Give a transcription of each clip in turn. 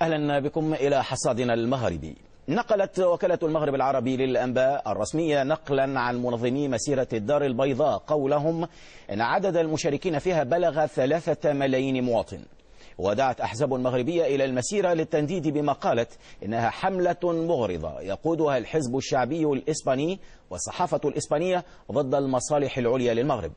أهلا بكم إلى حصادنا المغربي. نقلت وكالة المغرب العربي للأنباء الرسمية نقلا عن منظمي مسيرة الدار البيضاء قولهم أن عدد المشاركين فيها بلغ 3 ملايين مواطن. ودعت أحزاب مغربية إلى المسيرة للتنديد بما قالت إنها حملة مغرضة يقودها الحزب الشعبي الإسباني والصحافة الإسبانية ضد المصالح العليا للمغرب.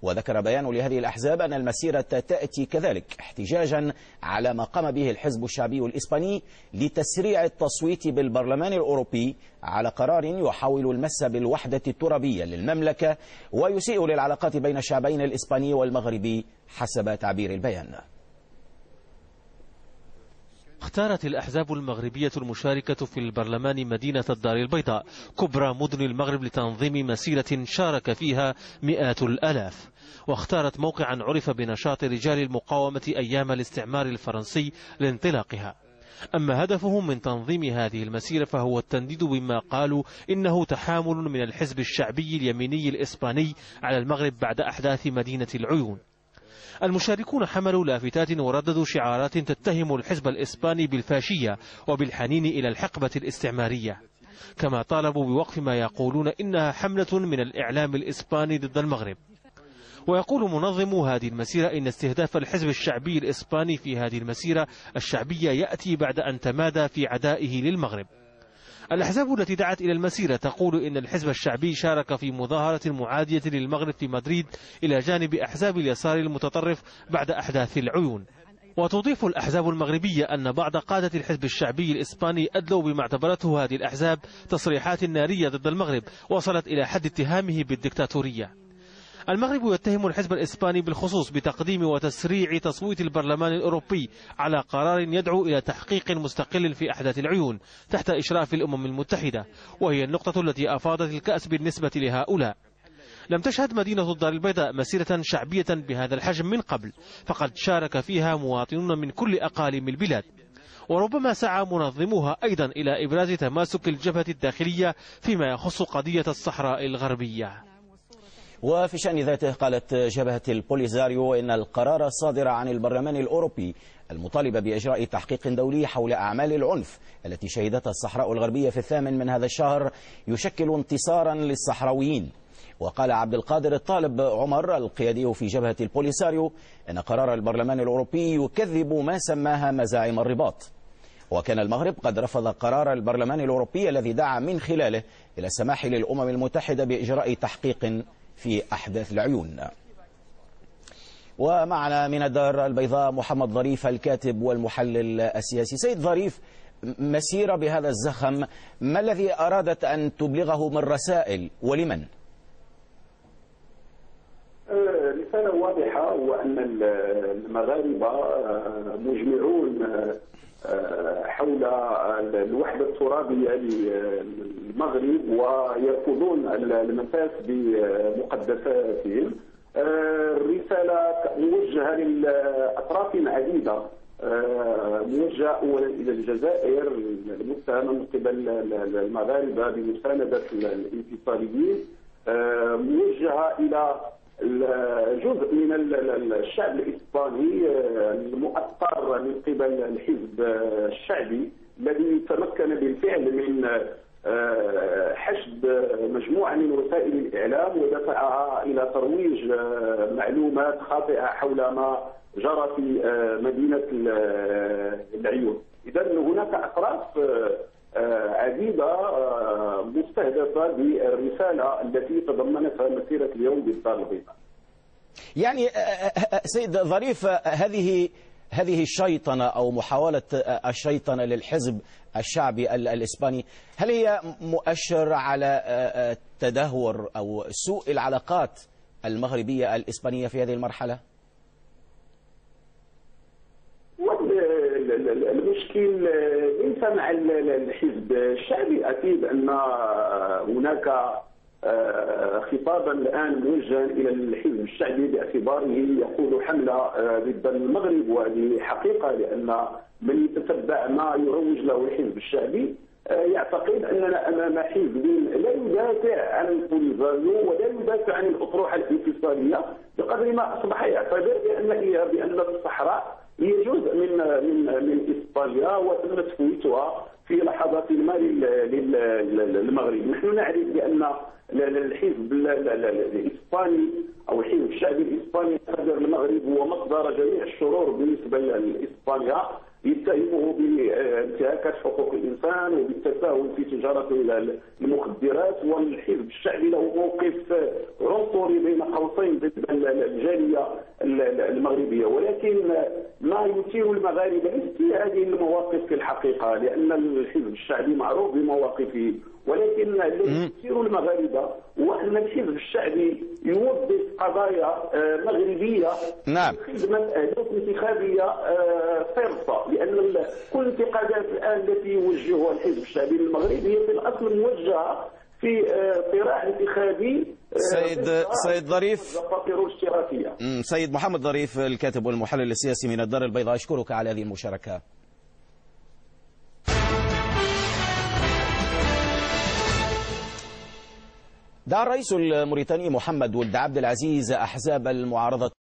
وذكر بيان لهذه الأحزاب أن المسيرة تأتي كذلك احتجاجا على ما قام به الحزب الشعبي الإسباني لتسريع التصويت بالبرلمان الأوروبي على قرار يحاول المس بالوحدة الترابية للمملكة ويسيء للعلاقات بين الشعبين الإسباني والمغربي حسب تعبير البيان. اختارت الأحزاب المغربية المشاركة في البرلمان مدينة الدار البيضاء كبرى مدن المغرب لتنظيم مسيرة شارك فيها مئات الآلاف، واختارت موقعا عرف بنشاط رجال المقاومة أيام الاستعمار الفرنسي لانطلاقها. أما هدفهم من تنظيم هذه المسيرة فهو التنديد بما قالوا إنه تحامل من الحزب الشعبي اليميني الإسباني على المغرب بعد أحداث مدينة العيون. المشاركون حملوا لافتات ورددوا شعارات تتهم الحزب الإسباني بالفاشية وبالحنين إلى الحقبة الاستعمارية، كما طالبوا بوقف ما يقولون إنها حملة من الإعلام الإسباني ضد المغرب. ويقول منظمو هذه المسيرة إن استهداف الحزب الشعبي الإسباني في هذه المسيرة الشعبية يأتي بعد أن تمادى في عدائه للمغرب. الأحزاب التي دعت إلى المسيرة تقول إن الحزب الشعبي شارك في مظاهرة معادية للمغرب في مدريد إلى جانب أحزاب اليسار المتطرف بعد أحداث العيون. وتضيف الأحزاب المغربية أن بعض قادة الحزب الشعبي الإسباني أدلوا بما اعتبرته هذه الأحزاب تصريحات نارية ضد المغرب وصلت إلى حد اتهامه بالدكتاتورية. المغرب يتهم الحزب الإسباني بالخصوص بتقديم وتسريع تصويت البرلمان الأوروبي على قرار يدعو إلى تحقيق مستقل في أحداث العيون تحت إشراف الأمم المتحدة، وهي النقطة التي أفاضت الكأس بالنسبة لهؤلاء. لم تشهد مدينة الدار البيضاء مسيرة شعبية بهذا الحجم من قبل، فقد شارك فيها مواطنون من كل أقاليم البلاد، وربما سعى منظموها أيضا إلى إبراز تماسك الجبهة الداخلية فيما يخص قضية الصحراء الغربية. وفي شأن ذاته قالت جبهة البوليزاريو إن القرار الصادر عن البرلمان الأوروبي المطالب بإجراء تحقيق دولي حول أعمال العنف التي شهدتها الصحراء الغربية في 8 من هذا الشهر يشكل انتصارا للصحراويين. وقال عبد القادر الطالب عمر القيادي في جبهة البوليساريو إن قرار البرلمان الأوروبي يكذب ما سماها مزاعم الرباط. وكان المغرب قد رفض قرار البرلمان الأوروبي الذي دعا من خلاله إلى السماح للأمم المتحدة بإجراء تحقيق في أحداث العيون. ومعنا من الدار البيضاء محمد ظريف الكاتب والمحلل السياسي. سيد ظريف، مسيرة بهذا الزخم ما الذي أرادت أن تبلغه من رسائل ولمن؟ رسالة واضحة، وأن المغاربة مجمعون حول الوحدة الترابية للمغرب ويرفضون المساس بمقدساتهم. الرسالة موجهة للأطراف عديدة، موجهة أولا إلى الجزائر المتهمة من قبل المغاربة بمساندة الانفصاليين، موجهة إلى جزء من الشعب الإسباني المؤثر من قبل الحزب الشعبي الذي تمكن بالفعل من حشد مجموعة من وسائل الإعلام ودفعها إلى ترويج معلومات خاطئة حول ما جرى في مدينة العيون. إذن هناك أطراف عديدة مستهدفة بالرسالة التي تضمنتها مسيرة اليوم بالدار البيضاء. يعني سيد ظريف، هذه الشيطنة أو محاولة الشيطنة للحزب الشعبي الإسباني، هل هي مؤشر على تدهور أو سوء العلاقات المغربية الإسبانية في هذه المرحلة؟ المشكل ليس مع الحزب الشعبي، أكيد أن هناك خطابا الآن موجها إلى الحزب الشعبي باعتباره يقود حملة ضد المغرب، وهذه حقيقة، لأن من يتتبع ما يروج له الحزب الشعبي يعتقد أننا أمام حزب لا يدافع عن البوليزاريو ولا يدافع عن الأطروحة الانفصالية، بقدر ما أصبح يعتبر بأن الصحراء هي جزء من إسبانيا وتم تفويتها في لحظات ما للمغرب. نحن نعرف بأن الحزب الإسباني أو الحزب الشعبي الإسباني صدر المغرب هو مصدر جميع الشرور بالنسبة لإسبانيا، يتهمه بانتهاكات حقوق الانسان وبالتساهل في تجاره المخدرات، والحزب الشعبي له موقف عنصري بين قوسين ضد الجاليه المغربيه. ولكن ما يثير المغاربه ليست هذه المواقف في الحقيقه، لان الحزب الشعبي معروف بمواقفه، ولكن الذي يثير المغاربه هو ان الحزب الشعبي يوظف قضايا مغربيه نعم خدمه اهداف انتخابيه صرفه، لان كل الانتقادات الان التي يوجهها الحزب الشعبي المغربي هي في الاصل موجهه في صراع انتخابي. سيد ظريف، سيد محمد ظريف الكاتب والمحلل السياسي من الدار البيضاء، أشكرك على هذه المشاركة. دعا الرئيس الموريتاني محمد ولد عبد العزيز أحزاب المعارضة